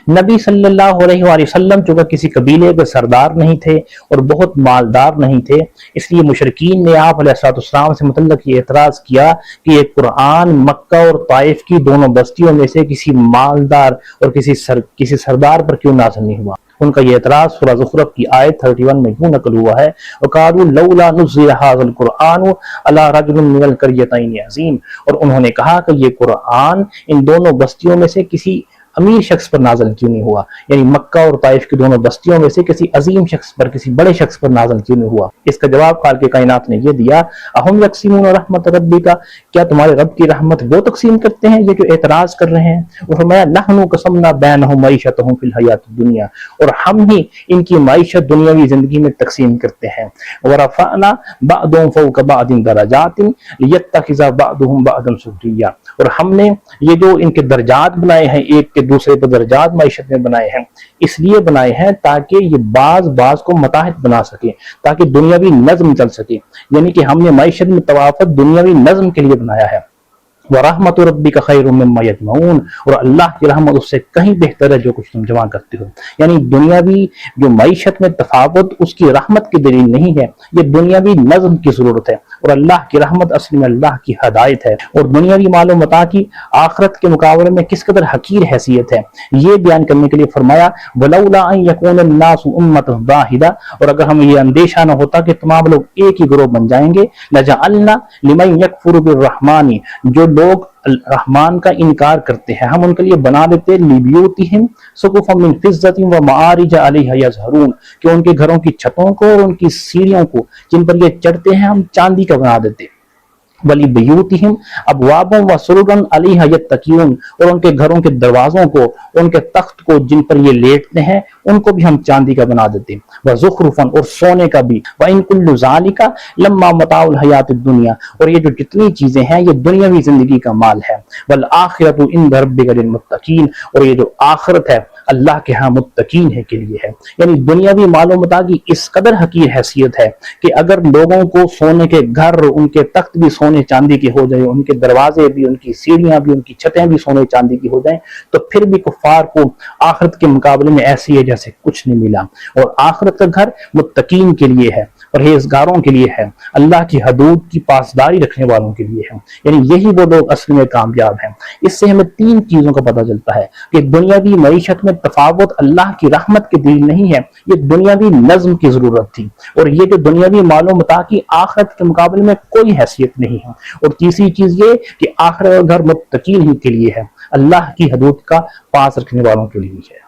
نبی صلی اللہ علیہ وآلہ وسلم چونکہ کسی قبیلے کے سردار نہیں تھے اور بہت مالدار نہیں تھے، اس لیے مشرکین نے آپ علیہ السلام سے متعلق یہ اعتراض کیا کہ یہ قرآن مکہ اور طائف کی دونوں بستیوں میں سے کسی مالدار اور کسی سردار پر کیوں نازل نہیں ہوا۔ ان کا یہ اعتراض سورہ زخرف کی آیت 31 میں یوں نقل ہوا ہے، وَقَالُوا لَوْلَا نُزِّلَ هَذَا الْقُرْآنُ عَلَىٰ رَجُلٍ مِّنَ الْقَرْيَتَيْنِ عَظِيمٍ، اور انہوں نے کہا کہ یہ قرآن ان دونوں بستیوں میں سے کسی امیر شخص پر نازل کیوں نہیں ہوا، یعنی مکہ اور طائف کی دونوں بستیوں میں سے کسی عظیم شخص پر، کسی بڑے شخص پر نازل کیوں نہیں ہوا۔ اس کا جواب خالق کائنات نے یہ دیا، اَهُمْ يَقْسِمُونَ رَحْمَتَ رَبِّكَ، کیا تمہارے رب کی رحمت وہ تقسیم کرتے ہیں یہ جو اعتراض کر رہے ہیں؟ وہ فرمایا نَحْنُ قَسَمْنَا بَيْنَهُمْ مَعِيشَتَهُمْ فِي الْحَيَاةِ الدُّنْيَا، اور ہم ہی ان کی معیشت دنیاوی زندگی میں تقسیم کرتے ہیں۔ وَرَفَعْنَا بَعْضَهُمْ فَوْقَ بَعْضٍ دَرَجَاتٍ لِيَتَّخِذَ بَعْضُهُمْ بَعْضًا سُخْرِيًّا، اور ہم نے یہ جو ان کے درجات بنائے ہیں، ایک کے دوسرے پر درجات معیشت میں بنائے ہیں، اس لیے بنائے ہیں تاکہ یہ بعض کو متحد بنا سکے، تاکہ دنیاوی نظم چل سکے، یعنی کہ ہم نے معیشت میں توافق دنیاوی نظم کے لیے بنایا ہے۔ وَرَحْمَةُ رَبِّكَ خَيْرٌ مِّمَّا يَجْمَعُونَ، اور اللہ کی رحمت اس سے کہیں بہتر ہے جو کچھ تم جمع کرتے ہو۔ یعنی دنیاوی جو معیشت میں تفاوت اس کی رحمت کی دلیل نہیں ہے، یہ دنیاوی نظم کی ضرورت ہے، اور اللہ کی رحمت اصل میں اللہ کی ہدایت ہے۔ اور دنیاوی مال و متاع کی آخرت کے مقابلے میں کس قدر حقیر حیثیت ہے، یہ بیان کرنے کے لیے فرمایا وَلَوْلَا أَن يَكُونَ النَّاسُ أُمَّةً وَاحِدَةً، اور اگر ہمیں یہ اندیشہ نہ ہوتا کہ تمام لوگ ایک ہی گروہ بن جائیں گے، لَجَعَلْنَا لِمَن يَكْفُرُ بِالرَّحْمَنِ، جو لوگ رحمان کا انکار کرتے ہیں ہم ان کے لیے بنا دیتے لِبِيُوتِهِمْ سُقُفًا مِّن فِضَّةٍ وَمَعَارِجَ عَلَيْهَا يَظْهَرُونَ، کہ ان کے گھروں کی چھتوں کو اور ان کی سیڑھیوں کو جن پر یہ چڑھتے ہیں ہم چاندی کا بنا دیتے۔ وَلِبِيُوتِهِمْ أَبْوَابًا وَسُرُرًا عَلَيْهَا يَتَّكِئُونَ، اور ان کے گھروں کے دروازوں کو، ان کے تخت کو جن پر یہ لیٹتے ہیں ان کو بھی ہم چاندی کا بنا دیتے۔ وَزُخْرُفًا، اور سونے کا بھی۔ وَإِن كُلُّ ذَلِكَ لَمَّا مَتَاعُ الْحَيَاةِ الدُّنْيَا، اور یہ جو جتنی چیزیں ہیں یہ دنیاوی زندگی کا مال ہے۔ وَالْآخِرَةُ عِندَ رَبِّكَ لِلْمُتَّقِينَ، اور یہ جو آخرت ہے اللہ کے ہاں متقین ہے کے لیے ہے۔ یعنی دنیاوی مال و متاع کی اس قدر حقیر حیثیت ہے کہ اگر لوگوں کو سونے کے گھر، ان کے تخت بھی سونے چاندی کے ہو جائیں، ان کے دروازے بھی، ان کی سیڑھیاں بھی، ان کی چھتیں بھی سونے چاندی کی ہو جائیں، تو پھر بھی کفار کو آخرت کے مقابلے میں ایسی ہے جیسے کچھ نہیں ملا۔ اور آخرت کا گھر متقین کے لیے ہے، پرہیزگاروں کے لیے ہے، اللہ کی حدود کی پاسداری رکھنے والوں کے لیے ہے، یعنی یہی وہ لوگ اصل میں کامیاب ہیں۔ اس سے ہمیں تین چیزوں کا پتہ چلتا ہے کہ دنیاوی معیشت میں تفاوت اللہ کی رحمت کی دلیل نہیں ہے، یہ دنیاوی نظم کی ضرورت تھی، اور یہ جو دنیاوی مال و متاع کی آخرت کے مقابلے میں کوئی حیثیت نہیں ہے۔ اور تیسری چیز یہ کہ آخرت کا گھر متقین ہی کے لیے ہے، اللہ کی حدود کا پاس رکھنے والوں کے لیے ہے۔